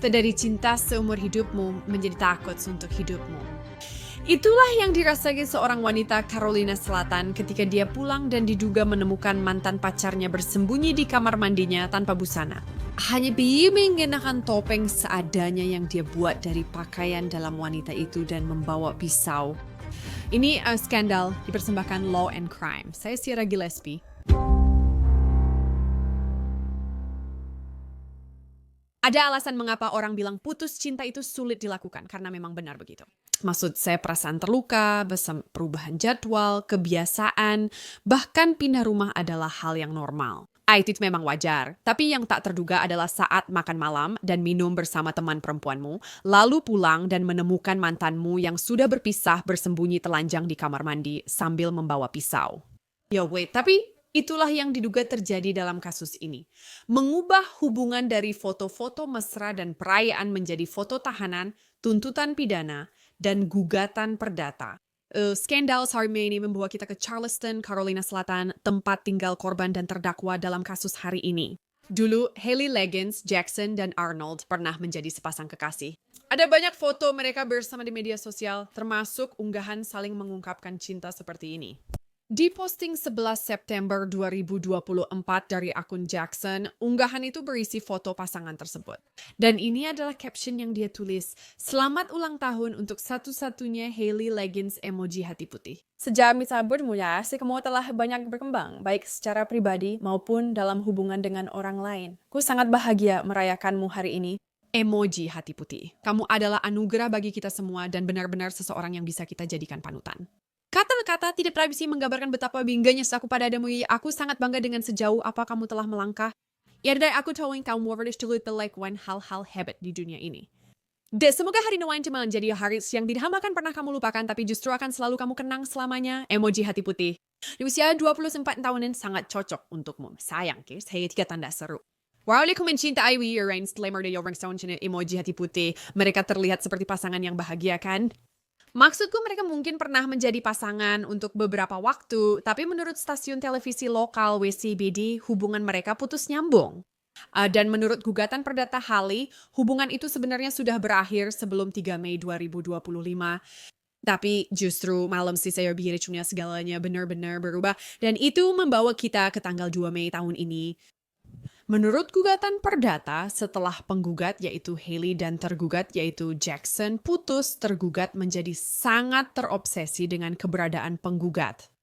Dari cinta seumur hidupmu menjadi takut untuk hidupmu. Itulah yang dirasakan seorang wanita Carolina Selatan ketika dia pulang dan diduga menemukan mantan pacarnya bersembunyi di kamar mandinya tanpa busana. Hanya dia mengenakan topeng seadanya yang dia buat dari pakaian dalam wanita itu dan membawa pisau. Ini skandal dipersembahkan Law and Crime. Saya Sierra Gillespie. Ada alasan mengapa orang bilang putus cinta itu sulit dilakukan, karena memang benar begitu. Maksud saya perasaan terluka, perubahan jadwal, kebiasaan, bahkan pindah rumah adalah hal yang normal. Itu memang wajar, tapi yang tak terduga adalah saat makan malam dan minum bersama teman perempuanmu, lalu pulang dan menemukan mantanmu yang sudah berpisah bersembunyi telanjang di kamar mandi sambil membawa pisau. Tapi itulah yang diduga terjadi dalam kasus ini. Mengubah hubungan dari foto-foto mesra dan perayaan menjadi foto tahanan, tuntutan pidana, dan gugatan perdata. Skandal Sarme ini membawa kita ke Charleston, Carolina Selatan, tempat tinggal korban dan terdakwa dalam kasus hari ini. Dulu, Haley Leggins, Jackson, dan Arnold pernah menjadi sepasang kekasih. Ada banyak foto mereka bersama di media sosial, termasuk unggahan saling mengungkapkan cinta seperti ini. Di posting 11 September 2024 dari akun Jackson, unggahan itu berisi foto pasangan tersebut. Dan ini adalah caption yang dia tulis, "Selamat ulang tahun untuk satu-satunya Haley Leggins emoji hati putih." Sejak misa bermula, si kamu telah banyak berkembang, baik secara pribadi maupun dalam hubungan dengan orang lain. Ku sangat bahagia merayakanmu hari ini. Emoji hati putih. Kamu adalah anugerah bagi kita semua dan benar-benar seseorang yang bisa kita jadikan panutan. Kata-kata tidak pernah bisa menggambarkan betapa bangganya aku padamu. Aku sangat bangga dengan sejauh apa kamu telah melangkah. Dari aku tahu kamu harus melakukan hal-hal hebat di dunia ini. Semoga hari nanti menjadi hari yang tidak akan pernah kamu lupakan, tapi justru akan selalu kamu kenang selamanya. Emoji hati putih. Di usia 24 tahunan sangat cocok untukmu. Sayang, saya 3 tanda seru. Walaupun mencintai Rain setelah dari orang sound emoji hati putih, mereka terlihat seperti pasangan yang bahagia kan? Maksudku mereka mungkin pernah menjadi pasangan untuk beberapa waktu, tapi menurut stasiun televisi lokal WCBD, hubungan mereka putus nyambung. Dan menurut gugatan perdata Haley, hubungan itu sebenarnya sudah berakhir sebelum 3 Mei 2025. Tapi justru malam si saya biarnya segalanya benar-benar berubah, dan itu membawa kita ke tanggal 2 Mei tahun ini. Menurut gugatan perdata, setelah penggugat yaitu Haley dan tergugat yaitu Jackson putus, tergugat menjadi sangat terobsesi dengan keberadaan penggugat.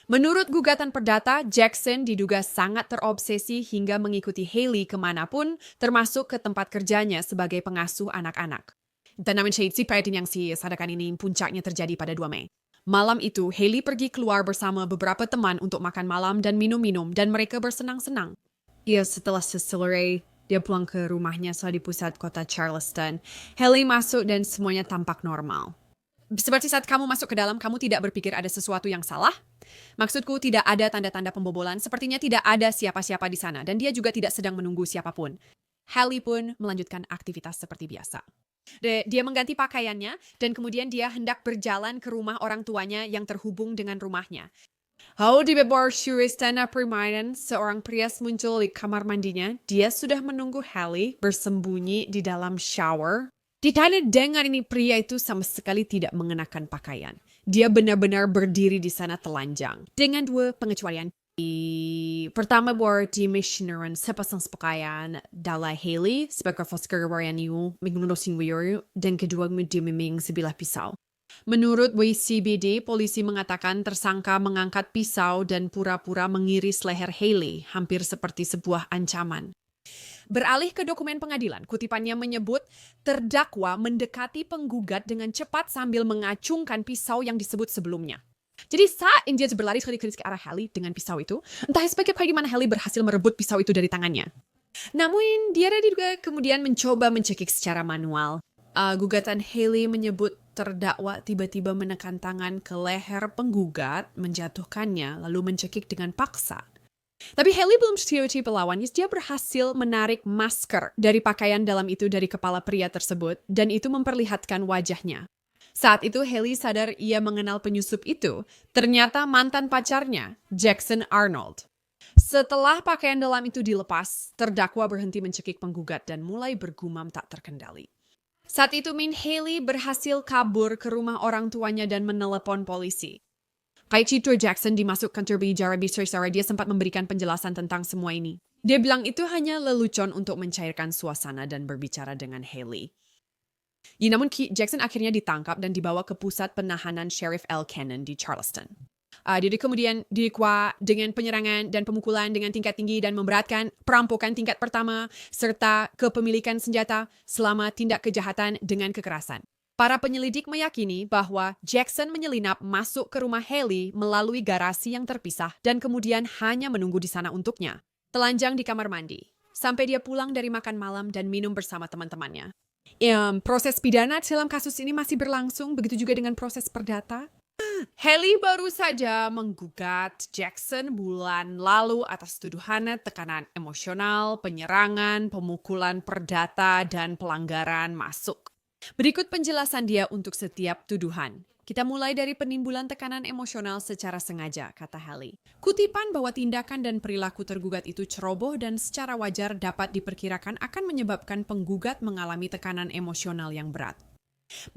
Menurut gugatan perdata, Jackson diduga sangat terobsesi hingga mengikuti Haley kemanapun, termasuk ke tempat kerjanya sebagai pengasuh anak-anak. Dan namun seperti yang sadakan ini puncaknya terjadi pada 2 Mei. Malam itu, Haley pergi keluar bersama beberapa teman untuk makan malam dan minum-minum, dan mereka bersenang-senang. Setelah selesai, dia pulang ke rumahnya di pusat kota Charleston. Haley masuk dan semuanya tampak normal. Seperti saat kamu masuk ke dalam, kamu tidak berpikir ada sesuatu yang salah? Maksudku, tidak ada tanda-tanda pembobolan, sepertinya tidak ada siapa-siapa di sana, dan dia juga tidak sedang menunggu siapapun. Haley pun melanjutkan aktivitas seperti biasa. Dia mengganti pakaiannya, dan kemudian dia hendak berjalan ke rumah orang tuanya yang terhubung dengan rumahnya. Di bawah istana permainan, seorang pria muncul di kamar mandinya. Dia sudah menunggu Haley bersembunyi di dalam shower. Ditanya dengan ini, pria itu sama sekali tidak mengenakan pakaian. Dia benar-benar berdiri di sana telanjang. Dengan 2 pengecualian. Pertama, di missionaran sepasang pakaian adalah Haley sebagai foster warrior menggunakan wiyo, dan kedua dia memang sebilah pisau. Menurut WCBD, polisi mengatakan tersangka mengangkat pisau dan pura-pura mengiris leher Haley, hampir seperti sebuah ancaman. Beralih ke dokumen pengadilan, kutipannya menyebut terdakwa mendekati penggugat dengan cepat sambil mengacungkan pisau yang disebut sebelumnya. Jadi saat dia berlari ke arah Haley dengan pisau itu, entah bagaimana Haley berhasil merebut pisau itu dari tangannya. Namun dia juga kemudian mencoba mencekik secara manual. Gugatan Haley menyebut terdakwa tiba-tiba menekan tangan ke leher penggugat, menjatuhkannya, lalu mencekik dengan paksa. Tapi Haley belum security pelawan, dia berhasil menarik masker dari pakaian dalam itu dari kepala pria tersebut, dan itu memperlihatkan wajahnya. Saat itu Haley sadar ia mengenal penyusup itu, ternyata mantan pacarnya, Jackson Arnold. Setelah pakaian dalam itu dilepas, terdakwa berhenti mencekik penggugat dan mulai bergumam tak terkendali. Saat itu Min Haley berhasil kabur ke rumah orang tuanya dan menelepon polisi. Kaito Jackson dimasukkan terbicara besar-besar, dia sempat memberikan penjelasan tentang semua ini. Dia bilang itu hanya lelucon untuk mencairkan suasana dan berbicara dengan Haley. Namun Jackson akhirnya ditangkap dan dibawa ke pusat penahanan Sheriff L. Cannon di Charleston. Dia kemudian didakwa dengan penyerangan dan pemukulan dengan tingkat tinggi dan memberatkan, perampokan tingkat pertama, serta kepemilikan senjata selama tindak kejahatan dengan kekerasan. Para penyelidik meyakini bahwa Jackson menyelinap masuk ke rumah Haley melalui garasi yang terpisah dan kemudian hanya menunggu di sana untuknya. Telanjang di kamar mandi, sampai dia pulang dari makan malam dan minum bersama teman-temannya. Proses pidana dalam kasus ini masih berlangsung, begitu juga dengan proses perdata. Haley baru saja menggugat Jackson bulan lalu atas tuduhan tekanan emosional, penyerangan, pemukulan perdata, dan pelanggaran masuk. Berikut penjelasan dia untuk setiap tuduhan. Kita mulai dari penimbulan tekanan emosional secara sengaja, kata Haley. Kutipan bahwa tindakan dan perilaku tergugat itu ceroboh dan secara wajar dapat diperkirakan akan menyebabkan penggugat mengalami tekanan emosional yang berat.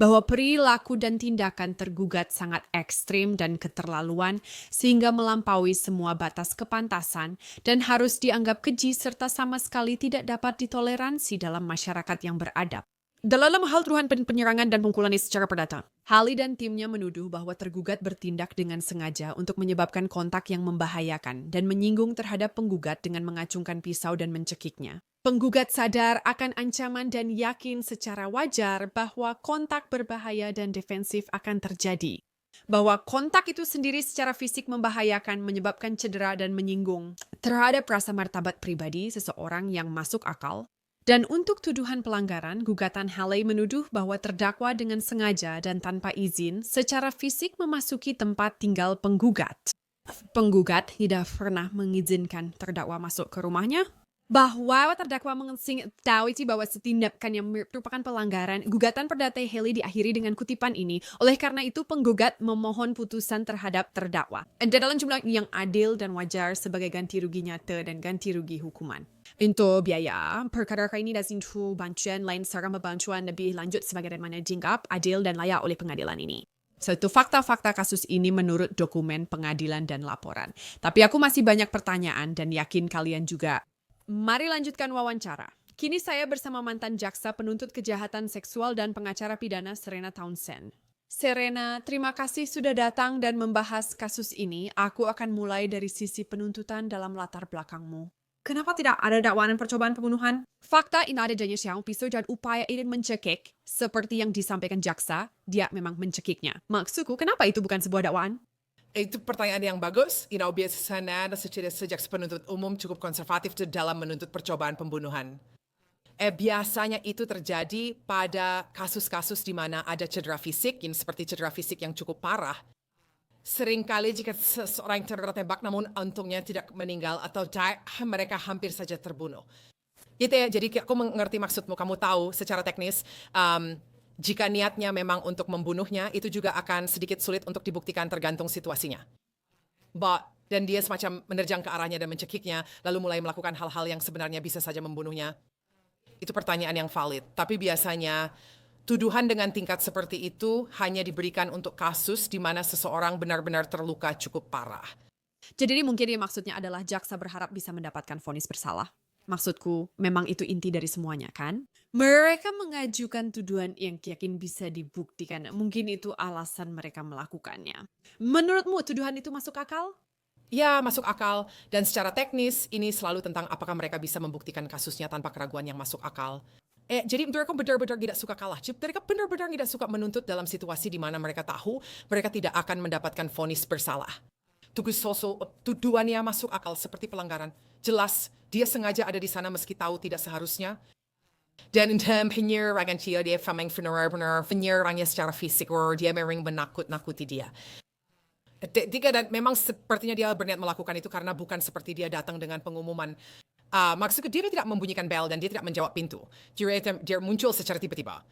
Bahwa perilaku dan tindakan tergugat sangat ekstrim dan keterlaluan sehingga melampaui semua batas kepantasan dan harus dianggap keji serta sama sekali tidak dapat ditoleransi dalam masyarakat yang beradab. Dalam hal tuduhan penyerangan dan pemukulan secara perdata, Haley dan timnya menuduh bahwa tergugat bertindak dengan sengaja untuk menyebabkan kontak yang membahayakan dan menyinggung terhadap penggugat dengan mengacungkan pisau dan mencekiknya. Penggugat sadar akan ancaman dan yakin secara wajar bahwa kontak berbahaya dan defensif akan terjadi. Bahwa kontak itu sendiri secara fisik membahayakan, menyebabkan cedera dan menyinggung terhadap rasa martabat pribadi seseorang yang masuk akal. Dan untuk tuduhan pelanggaran, gugatan Haley menuduh bahwa terdakwa dengan sengaja dan tanpa izin secara fisik memasuki tempat tinggal penggugat. Penggugat tidak pernah mengizinkan terdakwa masuk ke rumahnya. Bahwa terdakwa mengetahui bahwa tindakan yang merupakan pelanggaran, gugatan perdata Haley diakhiri dengan kutipan ini. Oleh karena itu, penggugat memohon putusan terhadap terdakwa dalam jumlah yang adil dan wajar sebagai ganti rugi nyata dan ganti rugi hukuman. Untuk biaya, perkara ini dapat bantuan lain serta bantuan lebih lanjut sebagaimana dianggap adil dan layak oleh pengadilan ini. Satu fakta-fakta kasus ini menurut dokumen pengadilan dan laporan. Tapi aku masih banyak pertanyaan dan yakin kalian juga. Mari lanjutkan wawancara. Kini saya bersama mantan jaksa penuntut kejahatan seksual dan pengacara pidana Serena Townsend. Serena, terima kasih sudah datang dan membahas kasus ini. Aku akan mulai dari sisi penuntutan dalam latar belakangmu. Kenapa tidak ada dakwaan percobaan pembunuhan? Fakta ini ada jenis yang pisau dan upaya ingin mencekik. Seperti yang disampaikan jaksa, dia memang mencekiknya. Maksudku, kenapa itu bukan sebuah dakwaan? Itu pertanyaan yang bagus. Biasanya sejak penuntut umum cukup konservatif dalam menuntut percobaan pembunuhan. Biasanya itu terjadi pada kasus-kasus di mana ada cedera fisik, seperti cedera fisik yang cukup parah. Seringkali jika seseorang tertembak namun untungnya tidak meninggal atau mereka hampir saja terbunuh. Gitu ya, jadi aku mengerti maksudmu. Kamu tahu secara teknis, jika niatnya memang untuk membunuhnya, itu juga akan sedikit sulit untuk dibuktikan tergantung situasinya. Dan dia semacam menerjang ke arahnya dan mencekiknya, lalu mulai melakukan hal-hal yang sebenarnya bisa saja membunuhnya. Itu pertanyaan yang valid. Tapi biasanya, tuduhan dengan tingkat seperti itu hanya diberikan untuk kasus di mana seseorang benar-benar terluka cukup parah. Jadi mungkin maksudnya adalah jaksa berharap bisa mendapatkan vonis bersalah. Maksudku, memang itu inti dari semuanya, kan? Mereka mengajukan tuduhan yang yakin bisa dibuktikan. Mungkin itu alasan mereka melakukannya. Menurutmu, tuduhan itu masuk akal? Ya, masuk akal. Dan secara teknis, ini selalu tentang apakah mereka bisa membuktikan kasusnya tanpa keraguan yang masuk akal. Jadi mereka benar-benar tidak suka kalah. Mereka benar-benar tidak suka menuntut dalam situasi di mana mereka tahu mereka tidak akan mendapatkan vonis bersalah. Tuduhannya masuk akal seperti pelanggaran. Jelas, dia sengaja ada di sana meski tahu tidak seharusnya. Dan penyerangan dia memang benar-benar penyerangnya secara fisik, dia memang menakut-nakuti dia. Dan memang sepertinya dia berniat melakukan itu karena bukan seperti dia datang dengan pengumuman. Maksudku dia tidak membunyikan bel dan dia tidak menjawab pintu. Dia muncul secara tiba-tiba.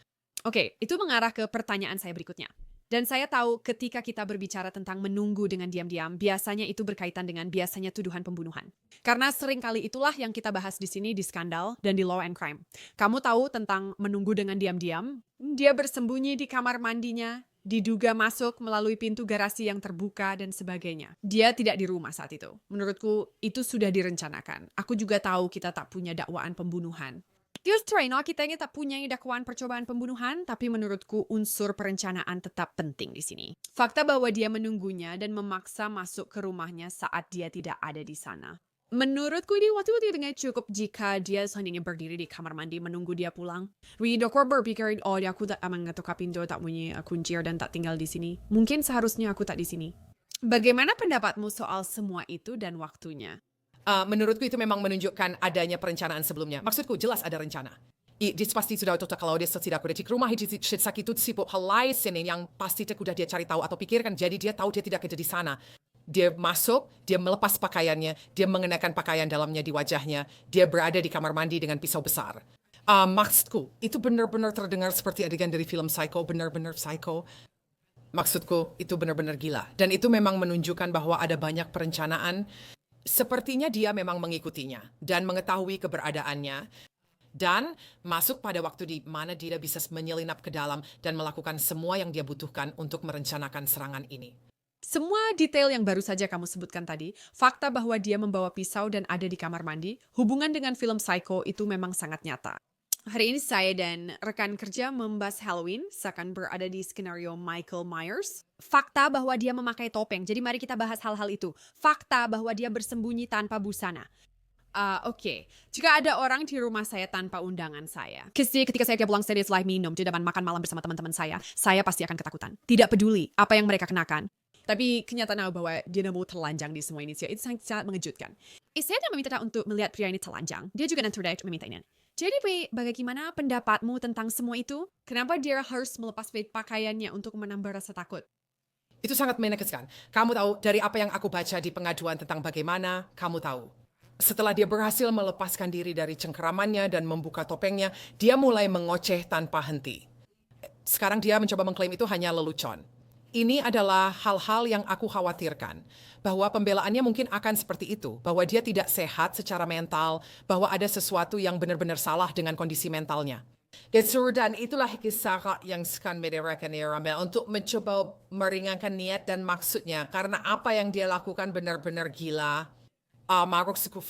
Oke, itu mengarah ke pertanyaan saya berikutnya. Dan saya tahu ketika kita berbicara tentang menunggu dengan diam-diam, biasanya itu berkaitan dengan biasanya tuduhan pembunuhan. Karena sering kali itulah yang kita bahas di sini di Skandal dan di Law and Crime. Kamu tahu tentang menunggu dengan diam-diam? Dia bersembunyi di kamar mandinya, diduga masuk melalui pintu garasi yang terbuka dan sebagainya. Dia tidak di rumah saat itu. Menurutku itu sudah direncanakan. Aku juga tahu kita tak punya dakwaan pembunuhan. Justru kita ini tak punya dakwaan percobaan pembunuhan, tapi menurutku unsur perencanaan tetap penting di sini. Fakta bahwa dia menunggunya dan memaksa masuk ke rumahnya saat dia tidak ada di sana. Menurutku ini waktu dengan cukup jika dia seandainya berdiri di kamar mandi menunggu dia pulang. Aku berpikir, aku tak mengetuk pintu, tak punya kunci dan tak tinggal di sini. Mungkin seharusnya aku tak di sini. Bagaimana pendapatmu soal semua itu dan waktunya? Menurutku itu memang menunjukkan adanya perencanaan sebelumnya. Maksudku jelas ada rencana. Dia pasti sudah tahu kalau dia tidak kuda di rumah sakit itu sibuk hal lain yang pasti kuda dia cari tahu atau pikirkan. Jadi dia tahu dia tidak ada di sana. Dia masuk, dia melepas pakaiannya, dia mengenakan pakaian dalamnya di wajahnya, dia berada di kamar mandi dengan pisau besar. Maksudku, itu benar-benar terdengar seperti adegan dari film Psycho, benar-benar psycho. Maksudku, itu benar-benar gila. Dan itu memang menunjukkan bahwa ada banyak perencanaan. Sepertinya dia memang mengikutinya dan mengetahui keberadaannya dan masuk pada waktu di mana dia bisa menyelinap ke dalam dan melakukan semua yang dia butuhkan untuk merencanakan serangan ini. Semua detail yang baru saja kamu sebutkan tadi, fakta bahwa dia membawa pisau dan ada di kamar mandi, hubungan dengan film Psycho itu memang sangat nyata. Hari ini saya dan rekan kerja membahas Halloween, seakan berada di skenario Michael Myers. Fakta bahwa dia memakai topeng, jadi mari kita bahas hal-hal itu. Fakta bahwa dia bersembunyi tanpa busana. Oke. Jika ada orang di rumah saya tanpa undangan saya, ketika saya pulang setelah minum di depan makan malam bersama teman-teman saya pasti akan ketakutan. Tidak peduli apa yang mereka kenakan. Tapi kenyataan bahwa dia mau telanjang di semua ini, itu sangat mengejutkan. Saya tidak meminta untuk melihat pria ini telanjang. Dia juga nanti memintanya. Jadi, bagaimana pendapatmu tentang semua itu? Kenapa dia harus melepas pakaiannya untuk menambah rasa takut? Itu sangat menakutkan. Kamu tahu dari apa yang aku baca di pengaduan tentang bagaimana, kamu tahu. Setelah dia berhasil melepaskan diri dari cengkeramannya dan membuka topengnya, dia mulai mengoceh tanpa henti. Sekarang dia mencoba mengklaim itu hanya lelucon. Ini adalah hal-hal yang aku khawatirkan. Bahwa pembelaannya mungkin akan seperti itu. Bahwa dia tidak sehat secara mental. Bahwa ada sesuatu yang benar-benar salah dengan kondisi mentalnya. Dan itulah kisah yang sekan mereka untuk mencoba meringankan niat dan maksudnya. Karena apa yang dia lakukan benar-benar gila. Maksudku,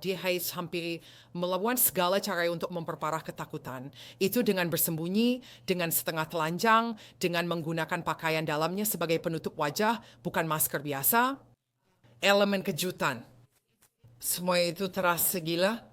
dia harus hampir melawan segala cara untuk memperparah ketakutan. Itu dengan bersembunyi, dengan setengah telanjang, dengan menggunakan pakaian dalamnya sebagai penutup wajah, bukan masker biasa. Elemen kejutan. Semua itu terasa gila.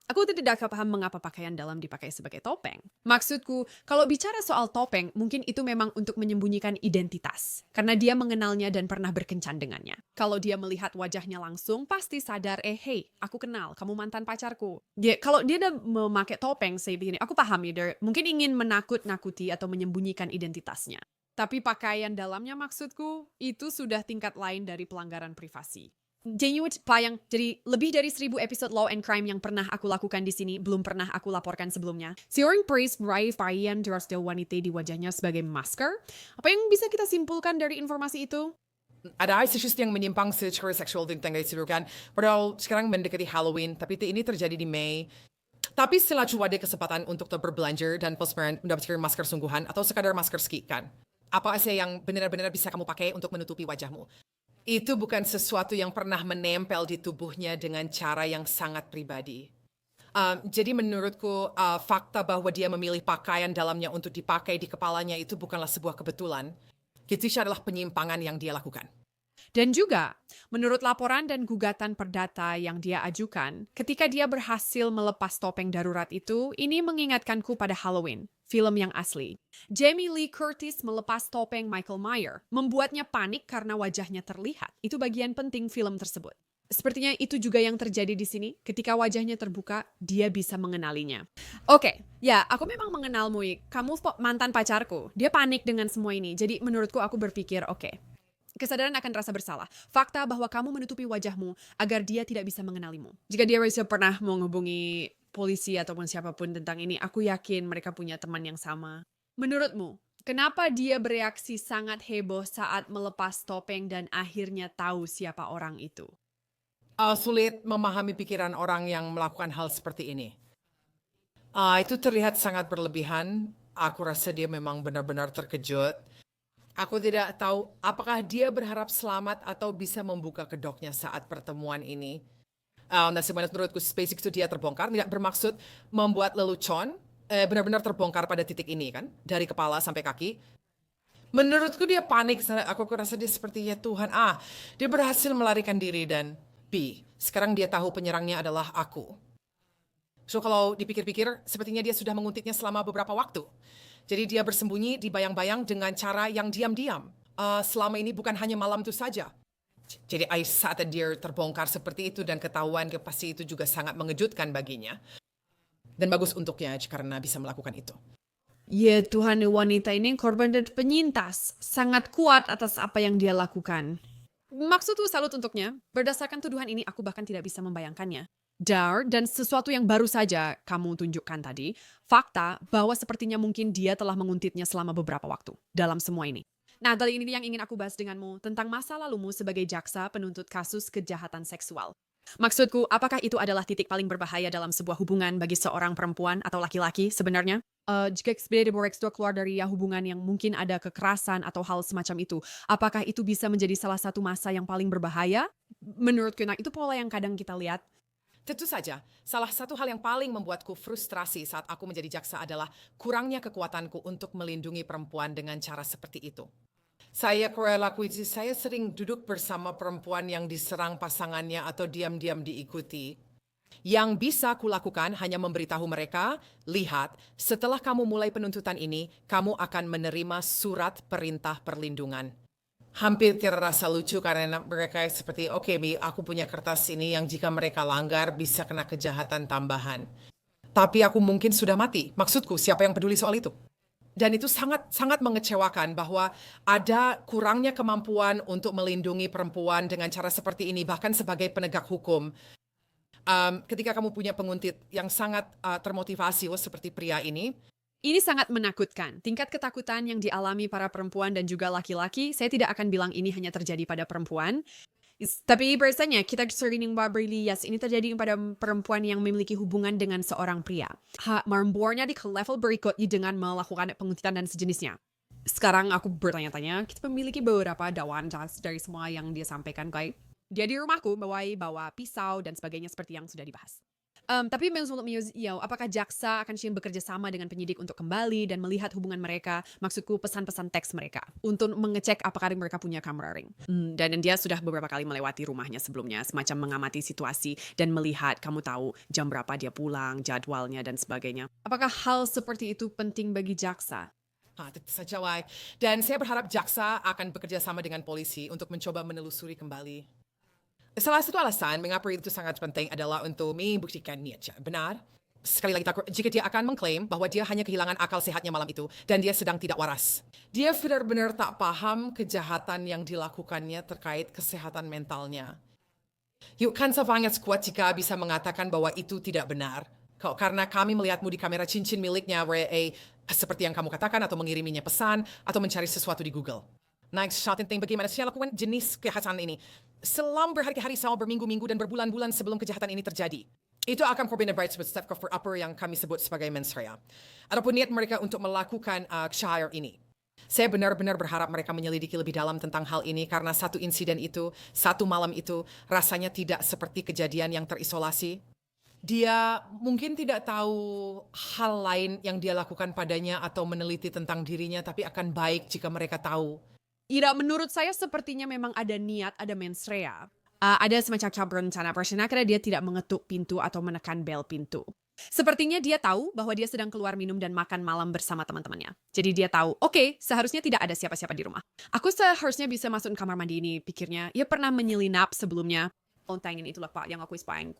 Aku tidak paham mengapa pakaian dalam dipakai sebagai topeng. Maksudku, kalau bicara soal topeng, mungkin itu memang untuk menyembunyikan identitas. Karena dia mengenalnya dan pernah berkencan dengannya. Kalau dia melihat wajahnya langsung, pasti sadar, hey, aku kenal, kamu mantan pacarku. Kalau dia udah memakai topeng, saya begini, aku paham ya, mungkin ingin menakut-nakuti atau menyembunyikan identitasnya. Tapi pakaian dalamnya maksudku, itu sudah tingkat lain dari pelanggaran privasi. Jadi lebih dari 1000 episode Law and Crime yang pernah aku lakukan di sini belum pernah aku laporkan sebelumnya. Seorang peris meraih pakaian terhadap wanita di wajahnya sebagai masker. Apa yang bisa kita simpulkan dari informasi itu? Ada sesuatu yang menyimpang secara seksual tentang disebutkan. Padahal sekarang mendekati Halloween, tapi ini terjadi di Mei. Tapi setelah cuma ada kesempatan untuk berbelanja dan mendapatkan masker sungguhan atau sekadar masker ski kan? Apa saja yang benar-benar bisa kamu pakai untuk menutupi wajahmu? Itu bukan sesuatu yang pernah menempel di tubuhnya dengan cara yang sangat pribadi. Jadi menurutku fakta bahwa dia memilih pakaian dalamnya untuk dipakai di kepalanya itu bukanlah sebuah kebetulan. Itu adalah penyimpangan yang dia lakukan. Dan juga, menurut laporan dan gugatan perdata yang dia ajukan, ketika dia berhasil melepas topeng darurat itu, ini mengingatkanku pada Halloween, film yang asli. Jamie Lee Curtis melepas topeng Michael Myers, membuatnya panik karena wajahnya terlihat. Itu bagian penting film tersebut. Sepertinya itu juga yang terjadi di sini. Ketika wajahnya terbuka, dia bisa mengenalinya. Oke, ya, aku memang mengenalmu. Kamu mantan pacarku. Dia panik dengan semua ini. Jadi menurutku aku berpikir, oke. Kesadaran akan rasa bersalah. Fakta bahwa kamu menutupi wajahmu agar dia tidak bisa mengenalimu. Jika dia pernah menghubungi polisi ataupun siapapun tentang ini, aku yakin mereka punya teman yang sama. Menurutmu, Kenapa dia bereaksi sangat heboh saat melepas topeng dan akhirnya tahu siapa orang itu? Sulit memahami pikiran orang yang melakukan hal seperti ini. Itu terlihat sangat berlebihan. Aku rasa dia memang benar-benar terkejut. Aku tidak tahu apakah dia berharap selamat atau bisa membuka kedoknya saat pertemuan ini. Nah, sebenarnya menurutku basic itu dia terbongkar, tidak bermaksud membuat lelucon, benar-benar terbongkar pada titik ini kan, dari kepala sampai kaki. Menurutku dia panik, aku rasa dia seperti ya Tuhan, dia berhasil melarikan diri dan sekarang dia tahu penyerangnya adalah aku. So kalau dipikir-pikir, sepertinya dia sudah menguntitnya selama beberapa waktu. Jadi dia bersembunyi di bayang-bayang dengan cara yang diam-diam. Selama ini bukan hanya malam itu saja. Jadi saat dia terbongkar seperti itu dan ketahuan, pasti itu juga sangat mengejutkan baginya. Dan bagus untuknya karena bisa melakukan itu. Ya Tuhan, wanita ini korban dan penyintas. Sangat kuat atas apa yang dia lakukan. Maksudku salut untuknya. Berdasarkan tuduhan ini, aku bahkan tidak bisa membayangkannya. Dan sesuatu yang baru saja kamu tunjukkan tadi, fakta bahwa sepertinya mungkin dia telah menguntitnya selama beberapa waktu dalam semua ini. Nah, dari ini yang ingin aku bahas denganmu tentang masa lalumu sebagai jaksa penuntut kasus kejahatan seksual. Maksudku, apakah itu adalah titik paling berbahaya dalam sebuah hubungan bagi seorang perempuan atau laki-laki sebenarnya? Jika Expedited Borex keluar dari hubungan yang mungkin ada kekerasan atau hal semacam itu, apakah itu bisa menjadi salah satu masa yang paling berbahaya? Menurutku, nah itu pola yang kadang kita lihat. Tentu saja, salah satu hal yang paling membuatku frustrasi saat aku menjadi jaksa adalah kurangnya kekuatanku untuk melindungi perempuan dengan cara seperti itu. Saya sering duduk bersama perempuan yang diserang pasangannya atau diam-diam diikuti. Yang bisa kulakukan hanya memberitahu mereka, lihat, setelah kamu mulai penuntutan ini, kamu akan menerima surat perintah perlindungan. Hampir terasa lucu karena mereka seperti, oke, Mi, aku punya kertas ini yang jika mereka langgar bisa kena kejahatan tambahan. Tapi aku mungkin sudah mati. Maksudku, siapa yang peduli soal itu? Dan itu sangat mengecewakan bahwa ada kurangnya kemampuan untuk melindungi perempuan dengan cara seperti ini, bahkan sebagai penegak hukum. Ketika kamu punya penguntit yang sangat termotivasi seperti pria ini, Ini sangat menakutkan. Tingkat ketakutan yang dialami para perempuan dan juga laki-laki, saya tidak akan bilang ini hanya terjadi pada perempuan. Tapi biasanya kita sering berlihat ini terjadi pada perempuan yang memiliki hubungan dengan seorang pria. Membawa di ke level berikutnya dengan melakukan penguntitan dan sejenisnya. Sekarang aku bertanya-tanya, kita memiliki beberapa dakwaan dari semua yang dia sampaikan. Kayak dia di rumahku bawa pisau dan sebagainya seperti yang sudah dibahas. Tapi apakah jaksa akan bekerja sama dengan penyidik untuk kembali dan melihat hubungan mereka, maksudku pesan-pesan teks mereka, untuk mengecek apakah mereka punya camera ring. Dan dia sudah beberapa kali melewati rumahnya sebelumnya, semacam mengamati situasi dan melihat, kamu tahu, jam berapa dia pulang, jadwalnya, dan sebagainya. Apakah hal seperti itu penting bagi jaksa? Tentu saja, dan saya berharap jaksa akan bekerja sama dengan polisi untuk mencoba menelusuri kembali. Salah satu alasan mengapa itu sangat penting adalah untuk membuktikan niatnya benar. Sekali lagi, jika dia akan mengklaim bahwa dia hanya kehilangan akal sehatnya malam itu dan dia sedang tidak waras. Dia benar-benar tak paham kejahatan yang dilakukannya terkait kesehatan mentalnya. Yuk kan sangat kuat jika bisa mengatakan bahwa itu tidak benar. Karena kami melihatmu di kamera cincin miliknya, seperti yang kamu katakan, atau mengiriminya pesan, atau mencari sesuatu di Google. Nah, penting bagaimana saya lakukan jenis kejahatan ini. Selama berhari-hari sama berminggu-minggu dan berbulan-bulan sebelum kejahatan ini terjadi. Itu akan forbidden rights with step for upper yang kami sebut sebagai mens rea. Adapun niat mereka untuk melakukan shire ini. Saya benar-benar berharap mereka menyelidiki lebih dalam tentang hal ini karena satu insiden itu, satu malam itu, rasanya tidak seperti kejadian yang terisolasi. Dia mungkin tidak tahu hal lain yang dia lakukan padanya atau meneliti tentang dirinya, tapi akan baik jika mereka tahu. Tidak, menurut saya sepertinya memang ada niat, ada mens rea. Ada semacam berencana personal karena dia tidak mengetuk pintu atau menekan bel pintu. Sepertinya dia tahu bahwa dia sedang keluar minum dan makan malam bersama teman-temannya. Jadi dia tahu, oke, seharusnya tidak ada siapa-siapa di rumah. Aku seharusnya bisa masuk ke kamar mandi ini, pikirnya. Ia pernah menyelinap sebelumnya. Ontangin itulah Pak yang aku ispain.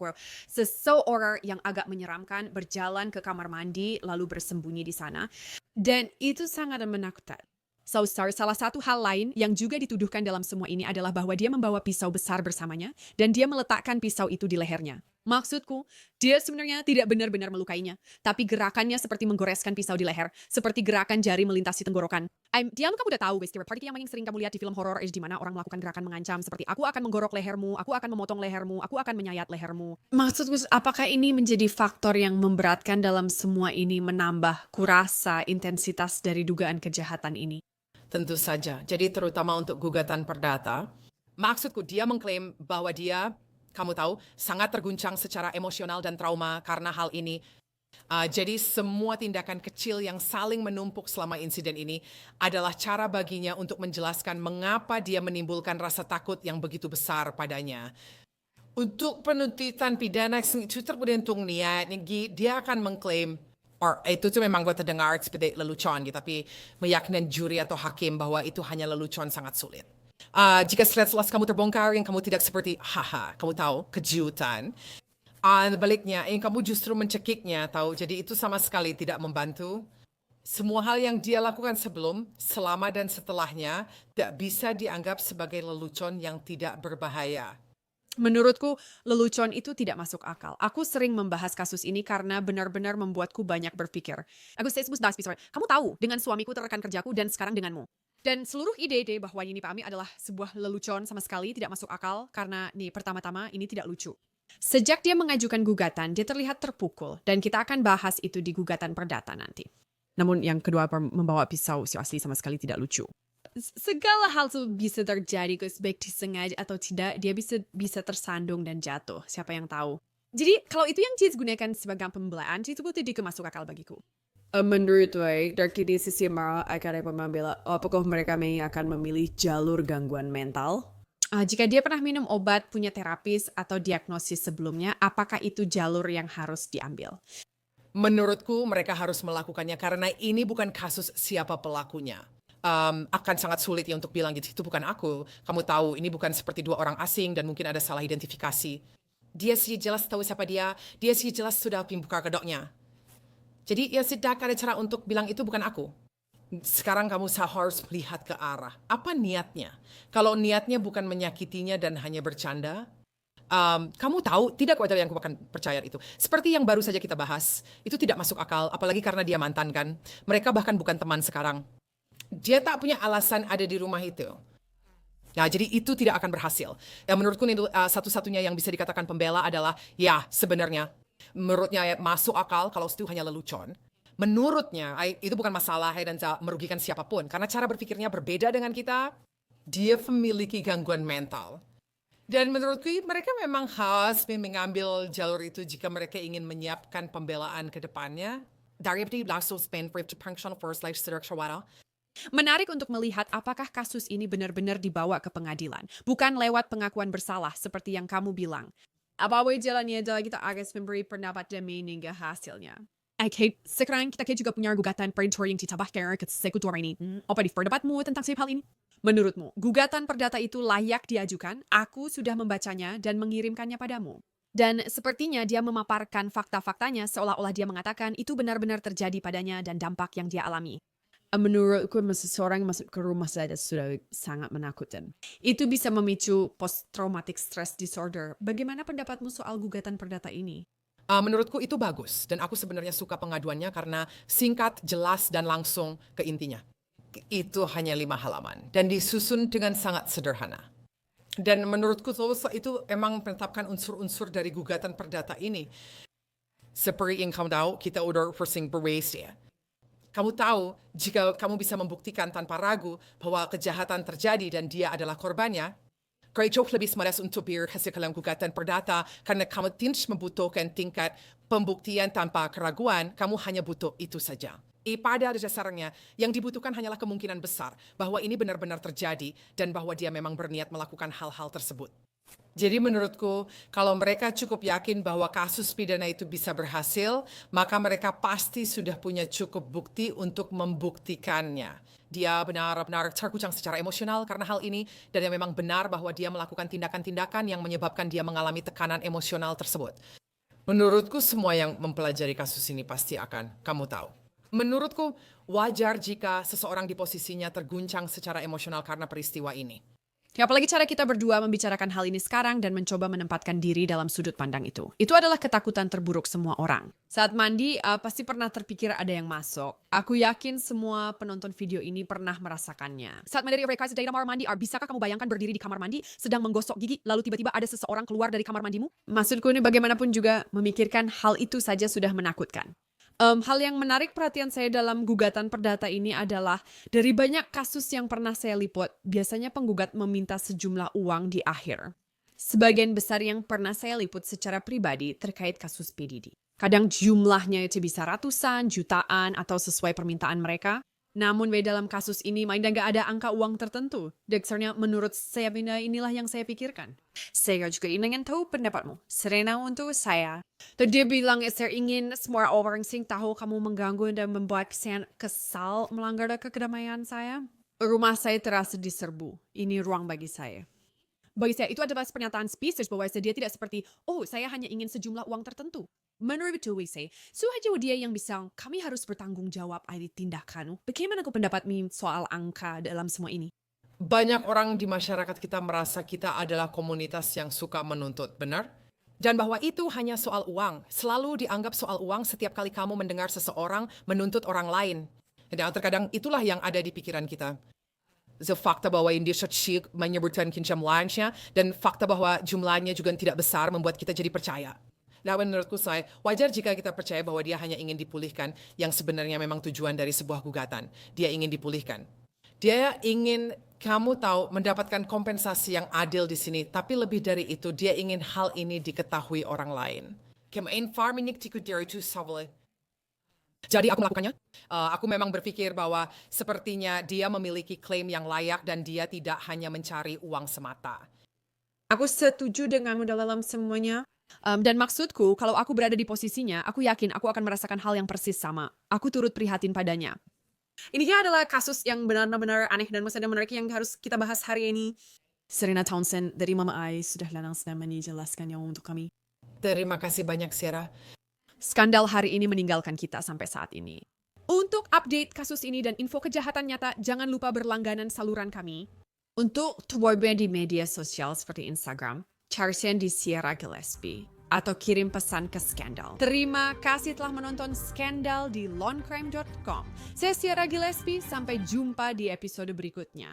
Seseorang yang agak menyeramkan berjalan ke kamar mandi lalu bersembunyi di sana. Dan itu sangat menakutkan. Salah satu hal lain yang juga dituduhkan dalam semua ini adalah bahwa dia membawa pisau besar bersamanya dan dia meletakkan pisau itu di lehernya. Maksudku, dia sebenarnya tidak benar-benar melukainya, tapi gerakannya seperti menggoreskan pisau di leher, seperti gerakan jari melintasi tenggorokan. Kamu udah tahu, guys, party yang paling sering kamu lihat di film horor di mana orang melakukan gerakan mengancam seperti aku akan menggorok lehermu, aku akan memotong lehermu, aku akan menyayat lehermu. Maksudku, apakah ini menjadi faktor yang memberatkan dalam semua ini menambah kurasa intensitas dari dugaan kejahatan ini? Tentu saja. Jadi terutama untuk gugatan perdata, maksudku dia mengklaim bahwa dia, kamu tahu, sangat terguncang secara emosional dan trauma karena hal ini. Jadi semua tindakan kecil yang saling menumpuk selama insiden ini adalah cara baginya untuk menjelaskan mengapa dia menimbulkan rasa takut yang begitu besar padanya. Untuk penuntutan pidana itu tergantung niat, dia akan mengklaim, itu tuh memang gue terdengar seperti lelucon gitu, tapi meyakinkan juri atau hakim bahwa itu hanya lelucon sangat sulit. Jika setelah kamu terbongkar yang kamu tidak seperti, haha, kamu tahu, kejutan. Baliknya, yang kamu justru mencekiknya, tahu, jadi itu sama sekali tidak membantu. Semua hal yang dia lakukan sebelum, selama dan setelahnya tidak bisa dianggap sebagai lelucon yang tidak berbahaya. Menurutku, lelucon itu tidak masuk akal. Aku sering membahas kasus ini karena benar-benar membuatku banyak berpikir. Kamu tahu, dengan suamiku terrekan kerjaku dan sekarang denganmu. Dan seluruh ide-ide bahwa ini Pak Ami adalah sebuah lelucon sama sekali tidak masuk akal karena pertama-tama ini tidak lucu. Sejak dia mengajukan gugatan, dia terlihat terpukul dan kita akan bahas itu di gugatan perdata nanti. Namun yang kedua membawa pisau asli sama sekali tidak lucu. Segala hal itu bisa terjadi, guys, baik disengaja atau tidak, dia bisa tersandung dan jatuh. Siapa yang tahu? Jadi kalau itu yang Jis gunakan sebagai pembelaan, itu tidak masuk akal bagiku. Menurut dari sisi moral akan membela apakah mereka akan memilih jalur gangguan mental? Jika dia pernah minum obat, punya terapis, atau diagnosis sebelumnya, apakah itu jalur yang harus diambil? Menurutku mereka harus melakukannya karena ini bukan kasus siapa pelakunya. Akan sangat sulit ya untuk bilang gitu, itu bukan aku. Kamu tahu, ini bukan seperti dua orang asing dan mungkin ada salah identifikasi. Dia sih jelas tahu siapa dia sih jelas sudah membuka kedoknya. Jadi ya tidak ada cara untuk bilang itu bukan aku. Sekarang kamu harus melihat ke arah. Apa niatnya? Kalau niatnya bukan menyakitinya dan hanya bercanda, kamu tahu, tidak ada yang aku akan percaya itu. Seperti yang baru saja kita bahas, itu tidak masuk akal, apalagi karena dia mantan kan. Mereka bahkan bukan teman sekarang. Dia tak punya alasan ada di rumah itu. Nah, jadi itu tidak akan berhasil. Ya, menurutku satu-satunya yang bisa dikatakan pembela adalah, ya sebenarnya, menurutnya masuk akal kalau itu hanya lelucon. Menurutnya, itu bukan masalah dan merugikan siapapun. Karena cara berpikirnya berbeda dengan kita, dia memiliki gangguan mental. Dan menurutku mereka memang harus mengambil jalur itu jika mereka ingin menyiapkan pembelaan ke depannya. Daripada langsung spend functional first life secara. Menarik untuk melihat apakah kasus ini benar-benar dibawa ke pengadilan, bukan lewat pengakuan bersalah seperti yang kamu bilang. Apa jalannya adalah kita harus memberi pendapat demi hingga hasilnya. Sekarang kita juga punya gugatan perdata yang ditambahkan ke sekutor ini. Apa di pendapatmu tentang hal ini? Menurutmu, gugatan perdata itu layak diajukan? Aku sudah membacanya dan mengirimkannya padamu. Dan sepertinya dia memaparkan fakta-faktanya seolah-olah dia mengatakan itu benar-benar terjadi padanya dan dampak yang dia alami. Menurutku, seseorang masuk ke rumah saja sudah sangat menakutkan. Itu bisa memicu post-traumatic stress disorder. Bagaimana pendapatmu soal gugatan perdata ini? Menurutku itu bagus, dan aku sebenarnya suka pengaduannya karena singkat, jelas, dan langsung ke intinya. Itu hanya 5 halaman, dan disusun dengan sangat sederhana. Dan menurutku itu emang menetapkan unsur-unsur dari gugatan perdata ini. Seperti yang kamu tahu, kita udah forcing berways ya. Kamu tahu, jika kamu bisa membuktikan tanpa ragu bahwa kejahatan terjadi dan dia adalah korbannya, jauh lebih semudah untuk berhasil dalam gugatan perdata karena kamu tidak membutuhkan tingkat pembuktian tanpa keraguan, kamu hanya butuh itu saja. Pada dasarnya, yang dibutuhkan hanyalah kemungkinan besar bahwa ini benar-benar terjadi dan bahwa dia memang berniat melakukan hal-hal tersebut. Jadi menurutku, kalau mereka cukup yakin bahwa kasus pidana itu bisa berhasil, maka mereka pasti sudah punya cukup bukti untuk membuktikannya. Dia benar-benar terguncang secara emosional karena hal ini, dan yang memang benar bahwa dia melakukan tindakan-tindakan yang menyebabkan dia mengalami tekanan emosional tersebut. Menurutku, semua yang mempelajari kasus ini pasti akan kamu tahu. Menurutku, wajar jika seseorang di posisinya terguncang secara emosional karena peristiwa ini. Ya, apalagi cara kita berdua membicarakan hal ini sekarang dan mencoba menempatkan diri dalam sudut pandang itu. Itu adalah ketakutan terburuk semua orang. Saat mandi, pasti pernah terpikir ada yang masuk. Aku yakin semua penonton video ini pernah merasakannya. Saat menjadi rekayasa dari kamar mandi, bisakah kamu bayangkan berdiri di kamar mandi, sedang menggosok gigi, lalu tiba-tiba ada seseorang keluar dari kamar mandimu? Maksudku ini bagaimanapun juga, memikirkan hal itu saja sudah menakutkan. Hal yang menarik perhatian saya dalam gugatan perdata ini adalah dari banyak kasus yang pernah saya liput, biasanya penggugat meminta sejumlah uang di akhir. Sebagian besar yang pernah saya liput secara pribadi terkait kasus PDD. Kadang jumlahnya itu bisa ratusan, jutaan, atau sesuai permintaan mereka. Namun dalam kasus ini, mainnya nggak ada angka uang tertentu. Dasarnya menurut saya inilah yang saya pikirkan. Saya juga ingin tahu pendapatmu. Serena untuk saya. Dan dia bilang, saya ingin semua orang sing tahu kamu mengganggu dan membuat saya kesal melanggar kedamaian saya. Rumah saya terasa diserbu. Ini ruang bagi saya. Bagi saya, itu adalah pernyataan spesies bahwa dia tidak seperti, saya hanya ingin sejumlah uang tertentu. Menurut saya, suhaja dia yang bisa, kami harus bertanggung jawab atas tindakan. Bagaimana pendapatmu soal angka dalam semua ini? Banyak orang di masyarakat kita merasa kita adalah komunitas yang suka menuntut, benar? Dan bahwa itu hanya soal uang. Selalu dianggap soal uang setiap kali kamu mendengar seseorang menuntut orang lain. Dan terkadang itulah yang ada di pikiran kita. Fakta bahwa Indonesia Chic menyebutkan kincam lunchnya, dan fakta bahwa jumlahnya juga tidak besar membuat kita jadi percaya. Nah, menurutku saya, wajar jika kita percaya bahwa dia hanya ingin dipulihkan, yang sebenarnya memang tujuan dari sebuah gugatan. Dia ingin dipulihkan. Dia ingin kamu tahu mendapatkan kompensasi yang adil di sini, tapi lebih dari itu, dia ingin hal ini diketahui orang lain. Jadi aku melakukannya. Aku memang berpikir bahwa sepertinya dia memiliki klaim yang layak dan dia tidak hanya mencari uang semata. Aku setuju denganmu dalam semuanya. Dan maksudku, kalau aku berada di posisinya, aku yakin aku akan merasakan hal yang persis sama. Aku turut prihatin padanya. Ini adalah kasus yang benar-benar aneh dan masih ada menarik yang harus kita bahas hari ini. Serena Townsend dari Mama Ai sudah sedang menjelaskannya untuk kami. Terima kasih banyak, Sierra. Skandal hari ini meninggalkan kita sampai saat ini. Untuk update kasus ini dan info kejahatan nyata, jangan lupa berlangganan saluran kami. Untuk Twitter di media sosial seperti Instagram, cari di Sierra Gillespie atau kirim pesan ke Skandal. Terima kasih telah menonton Skandal di lawncrime.com. Saya Sierra Gillespie, sampai jumpa di episode berikutnya.